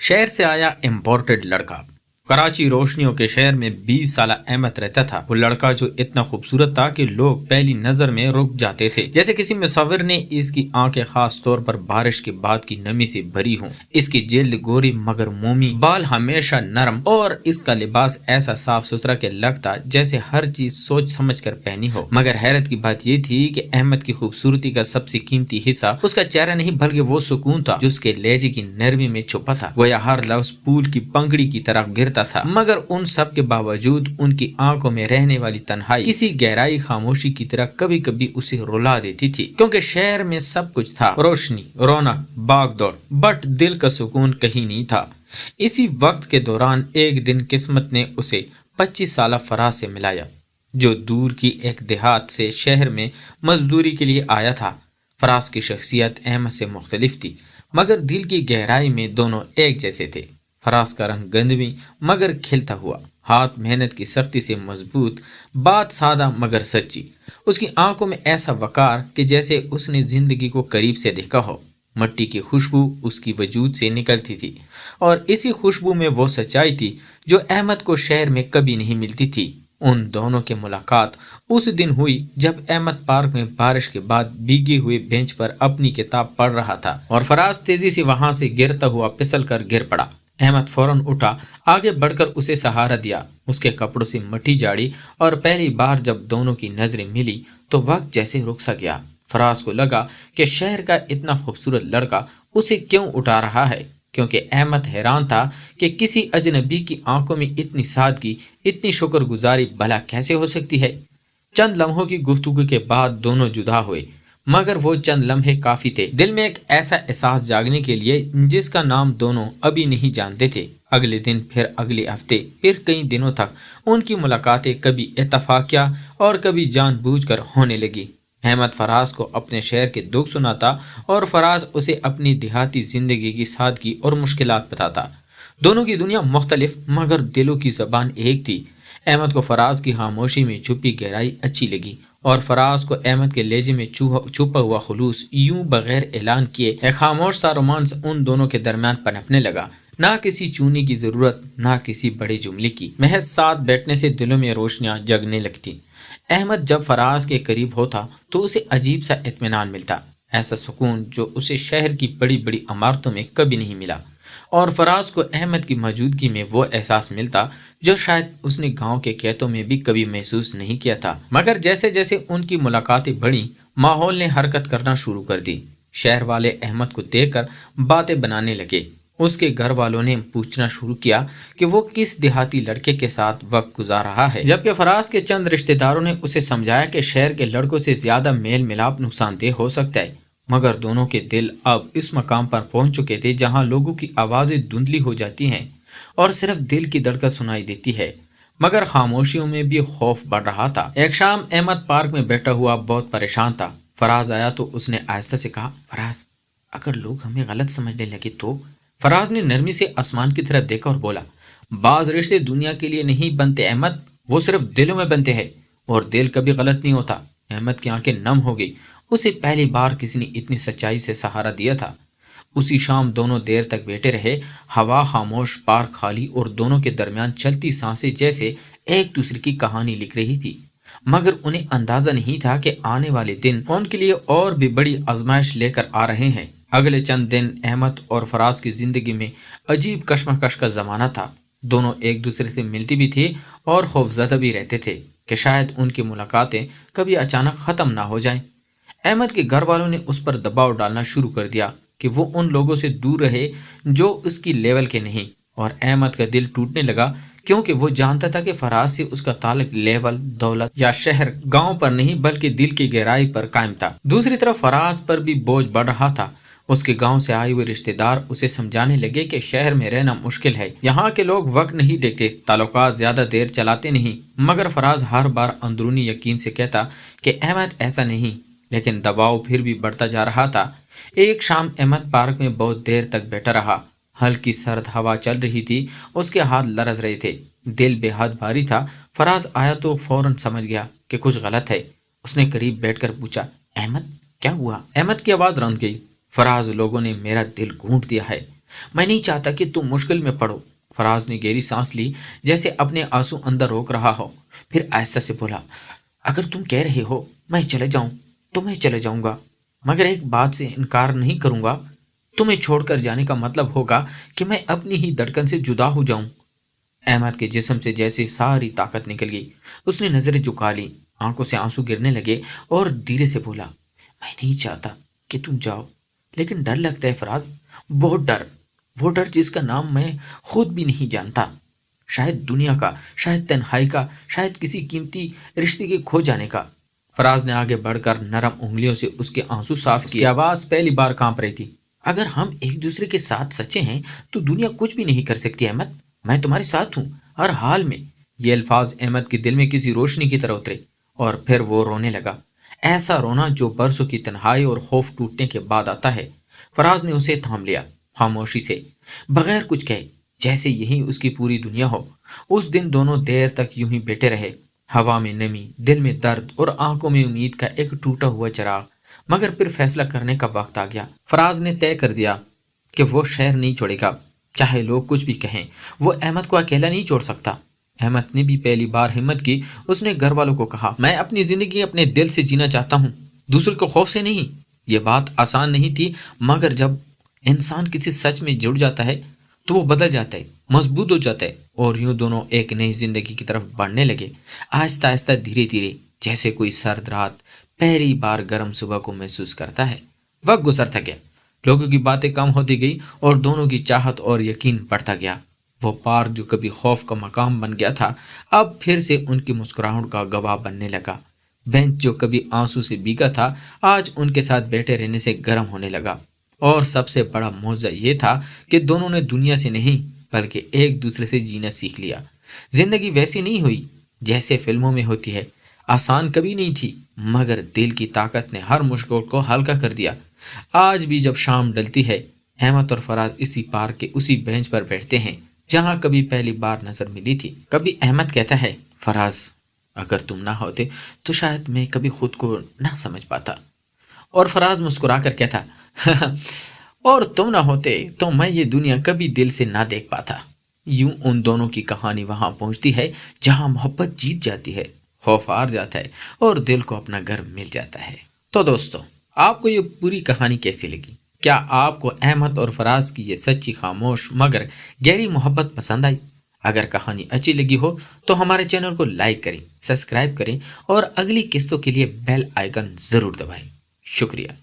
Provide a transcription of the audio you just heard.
शहर से आया इम्पोर्टेड लड़का। कराची रोशनियों के शहर में 20 साल अहमद रहता था। वो लड़का जो इतना खूबसूरत था कि लोग पहली नजर में रुक जाते थे। जैसे किसी मुसव्विर ने इसकी आंखें खास तौर पर बारिश के बाद की नमी से भरी हों। इसकी जिल्द गोरी मगर मोमी, बाल हमेशा नरम और इसका लिबास ऐसा साफ सुथरा के लगता जैसे हर चीज सोच समझ कर पहनी हो। मगर हैरत की बात ये थी कि अहमद की खूबसूरती का सबसे कीमती हिस्सा उसका चेहरा नहीं बल्कि वो सुकून था जो उसके लहजे की नरमी में छुपा था। गोया हर लफ्ज फूल की पंखड़ी की तरह गिरता था। मगर उन सब के बावजूद उनकी आंखों में रहने वाली तन्हाई किसी गहराई खामोशी की तरह कभी कभी उसे रुला देती थी। क्योंकि शहर में सब कुछ था, रोशनी, रौनक, भाग दौड़, बट दिल का सुकून कहीं नहीं था। इसी वक्त के दौरान एक दिन किस्मत ने उसे 25 साल फराज से मिलाया, जो दूर की एक देहात से शहर में मजदूरी के लिए आया था। फराज की शख्सियत अहमद से मुख्तलिफ थी, मगर दिल की गहराई में दोनों एक जैसे थे। फराज का रंग गंदमी मगर खिलता हुआ, हाथ मेहनत की सख्ती से मजबूत, बात सादा मगर सच्ची। उसकी आंखों में ऐसा वकार कि जैसे उसने जिंदगी को करीब से देखा हो। मट्टी की खुशबू उसकी वजूद से निकलती थी और इसी खुशबू में वो सच्चाई थी जो अहमद को शहर में कभी नहीं मिलती थी। उन दोनों की मुलाकात उस दिन हुई जब अहमद पार्क में बारिश के बाद भीगे हुए बेंच पर अपनी किताब पढ़ रहा था और फराज तेजी से वहां से गिरता हुआ फिसल कर गिर पड़ा। अहमद फौरन उठा, आगे बढ़कर उसे सहारा दिया। उसके कपड़ों से मट्टी झाड़ी और पहली बार जब दोनों की नजरें मिली तो वक्त जैसे रुक सा गया। फराज को लगा कि शहर का इतना खूबसूरत लड़का उसे क्यों उठा रहा है, क्योंकि अहमद हैरान था कि किसी अजनबी की आंखों में इतनी सादगी, इतनी शुक्रगुजारी भला कैसे हो सकती है। चंद लम्हों की गुफ्तगू के बाद दोनों जुदा हुए, मगर वो चंद लम्हे काफी थे दिल में एक ऐसा एहसास जागने के लिए जिसका नाम दोनों अभी नहीं जानते थे। अगले दिन, फिर अगले हफ्ते, फिर कई दिनों तक उनकी मुलाकातें कभी इत्तफाकिया और कभी जानबूझकर होने लगी। अहमद फराज को अपने शहर के दुख सुनाता और फराज उसे अपनी देहाती जिंदगी की सादगी और मुश्किलात बताता। दोनों की दुनिया मुख्तलिफ मगर दिलों की जबान एक थी। अहमद को फराज की खामोशी में छुपी गहराई अच्छी लगी और फराज को अहमद के लहजे में छुपा हुआ खुलूस यूं बगैर ऐलान किए एक खामोश सा रोमांस उन दोनों के दरमियान पनपने लगा। ना किसी चूनी की जरूरत, ना किसी बड़े जुमले की, महज साथ बैठने से दिलों में रोशनियां जगने लगती। अहमद जब फराज के करीब होता तो उसे अजीब सा इत्मीनान मिलता, ऐसा सुकून जो उसे शहर की बड़ी बड़ी इमारतों में कभी नहीं मिला। और फराज को अहमद की मौजूदगी में वो एहसास मिलता जो शायद उसने गांव के खेतों में भी कभी महसूस नहीं किया था। मगर जैसे जैसे उनकी मुलाकातें बढ़ी, माहौल ने हरकत करना शुरू कर दी। शहर वाले अहमद को देखकर बातें बनाने लगे। उसके घर वालों ने पूछना शुरू किया कि वो किस देहाती लड़के के साथ वक्त गुजार रहा है, जबकि फराज के चंद रिश्तेदारों ने उसे समझाया कि शहर के लड़कों से ज्यादा मेल मिलाप नुकसानदेह हो सकता है। मगर दोनों के दिल अब इस मकाम पर पहुंच चुके थे जहां लोगों की आवाजें धुंधली हो जाती हैं और सिर्फ दिल की धड़कन सुनाई देती है। मगर खामोशियों में भी खौफ बढ़ रहा था। एक शाम अहमद पार्क में बैठा हुआ बहुत परेशान था। फराज आया तो उसने आहिस्ता से कहा, फराज, अगर लोग हमें गलत समझने लगे तो? फराज ने नरमी से आसमान की तरफ देखा और बोला, बाज रिश्ते दुनिया के लिए नहीं बनते अहमद, वो सिर्फ दिलों में बनते हैं और दिल कभी गलत नहीं होता। अहमद की आंखें नम हो गई। उसे पहली बार किसी ने इतनी सच्चाई से सहारा दिया था। उसी शाम दोनों देर तक बैठे रहे। हवा खामोश, पार्क खाली और दोनों के दरमियान चलती सांसें जैसे एक दूसरे की कहानी लिख रही थी। मगर उन्हें अंदाजा नहीं था कि आने वाले दिन उनके लिए और भी बड़ी आजमाइश लेकर आ रहे हैं। अगले चंद दिन अहमद और फराज की जिंदगी में अजीब कश्मकश का जमाना था। दोनों एक दूसरे से मिलती भी थी और खौफजदा भी रहते थे कि शायद उनकी मुलाकातें कभी अचानक खत्म ना हो जाएं। अहमद के घर वालों ने उस पर दबाव डालना शुरू कर दिया कि वो उन लोगों से दूर रहे जो उसकी लेवल के नहीं, और अहमद का दिल टूटने लगा क्योंकि वो जानता था कि फराज से उसका ताल्लुक लेवल, दौलत या शहर गांव पर नहीं बल्कि दिल की गहराई पर कायम था। दूसरी तरफ फराज पर भी बोझ बढ़ रहा था। उसके गांव से आए हुए रिश्तेदार उसे समझाने लगे कि शहर में रहना मुश्किल है, यहाँ के लोग वक्त नहीं देखते, ताल्लुकात ज्यादा देर चलाते नहीं। मगर फराज हर बार अंदरूनी यकीन से कहता कि अहमद ऐसा नहीं, लेकिन दबाव फिर भी बढ़ता जा रहा था। एक शाम अहमद पार्क में बहुत देर तक बैठा रहा। हल्की सर्द हवा चल रही थी, उसके हाथ लरज रहे थे, दिल बेहद भारी था। फराज आया तो फौरन समझ गया कि कुछ गलत है। उसने करीब बैठकर पूछा, अहमद क्या हुआ? अहमद की आवाज रंध गई। फराज, लोगों ने मेरा दिल घूंट दिया है। मैं नहीं चाहता कि तुम मुश्किल में पड़ो। फराज ने गहरी सांस ली, जैसे अपने आंसू अंदर रोक रहा हो। फिर आहिस्ता से बोला, अगर तुम कह रहे हो मैं चले जाऊं तो मैं चले जाऊंगा, मगर एक बात से इनकार नहीं करूंगा। तुम्हें छोड़कर जाने का मतलब होगा कि मैं अपनी ही धड़कन से जुदा हो जाऊं। अहमद के जिस्म से जैसे सारी ताकत निकल गई। उसने नजरें झुका ली, आंखों से आंसू गिरने लगे और धीरे से बोला, मैं नहीं चाहता कि तुम जाओ, लेकिन डर लगता है फराज, बहुत डर। वो डर जिसका नाम मैं खुद भी नहीं जानता। शायद दुनिया का, शायद तन्हाई का, शायद किसी कीमती रिश्ते के खो जाने का। फराज ने आगे बढ़कर नरम उंगलियों से उसके आंसू साफ किए। आवाज पहली बार कांप रही थी। अगर हम एक दूसरे के साथ सच्चे हैं तो दुनिया कुछ भी नहीं कर सकती अहमद। मैं तुम्हारे साथ हूँ हर हाल में। ये अल्फाज अहमद के दिल में किसी रोशनी की तरह उतरे और फिर वो रोने लगा। ऐसा रोना जो बरसों की तन्हाई और खौफ टूटने के बाद आता है। फराज ने उसे थाम लिया, खामोशी से, बगैर कुछ कहे, जैसे यही उसकी पूरी दुनिया हो। उस दिन दोनों देर तक यूं ही बैठे रहे, हवा में नमी, दिल में दर्द और आंखों में उम्मीद का एक टूटा हुआ चिराग। मगर फिर फैसला करने का वक्त आ गया। फराज ने तय कर दिया कि वो शहर नहीं छोड़ेगा, चाहे लोग कुछ भी कहें। वो अहमद को अकेला नहीं छोड़ सकता। अहमद ने भी पहली बार हिम्मत की। उसने घर वालों को कहा, मैं अपनी जिंदगी अपने दिल से जीना चाहता हूँ, दूसरे को खौफ से नहीं। ये बात आसान नहीं थी, मगर जब इंसान किसी सच में जुड़ जाता है तो वो बदल जाता है, मजबूत हो जाता है, और यूं दोनों एक नई जिंदगी की तरफ बढ़ने लगे। आहिस्ता आहिस्ता, धीरे धीरे, जैसे कोई सर्द रात पहली बार गर्म सुबह को महसूस करता है। वक्त गुजरता गया, लोगों की बातें कम होती गई और दोनों की चाहत और यकीन बढ़ता गया। वो पार्क जो कभी खौफ का मकाम बन गया था, अब फिर से उनकी मुस्कुराहट का गवाह बनने लगा। बेंच जो कभी आंसू से भीगा था, आज उनके साथ बैठे रहने से गर्म होने लगा। और सबसे बड़ा मौजू ये था कि दोनों ने दुनिया से नहीं बल्कि एक दूसरे से जीना सीख लिया। जिंदगी वैसी नहीं हुई जैसे फिल्मों में होती है, आसान कभी नहीं थी, मगर दिल की ताकत ने हर मुश्किल को हल्का कर दिया। आज भी जब शाम डलती है, अहमद और फराज इसी पार्क के उसी बेंच पर बैठते हैं जहां कभी पहली बार नजर मिली थी। कभी अहमद कहता है, फराज, अगर तुम ना होते तो शायद मैं कभी खुद को ना समझ पाता। और फराज मुस्कुरा कर कहता, और तुम ना होते तो मैं ये दुनिया कभी दिल से ना देख पाता। यूं उन दोनों की कहानी वहां पहुंचती है जहां मोहब्बत जीत जाती है, खौफ हार जाता है और दिल को अपना घर मिल जाता है। तो दोस्तों, आपको ये पूरी कहानी कैसी लगी? क्या आपको अहमद और फराज की ये सच्ची, खामोश मगर गहरी मोहब्बत पसंद आई? अगर कहानी अच्छी लगी हो तो हमारे चैनल को लाइक करें, सब्सक्राइब करें और अगली किस्तों के लिए बेल आइकन जरूर दबाएं। शुक्रिया।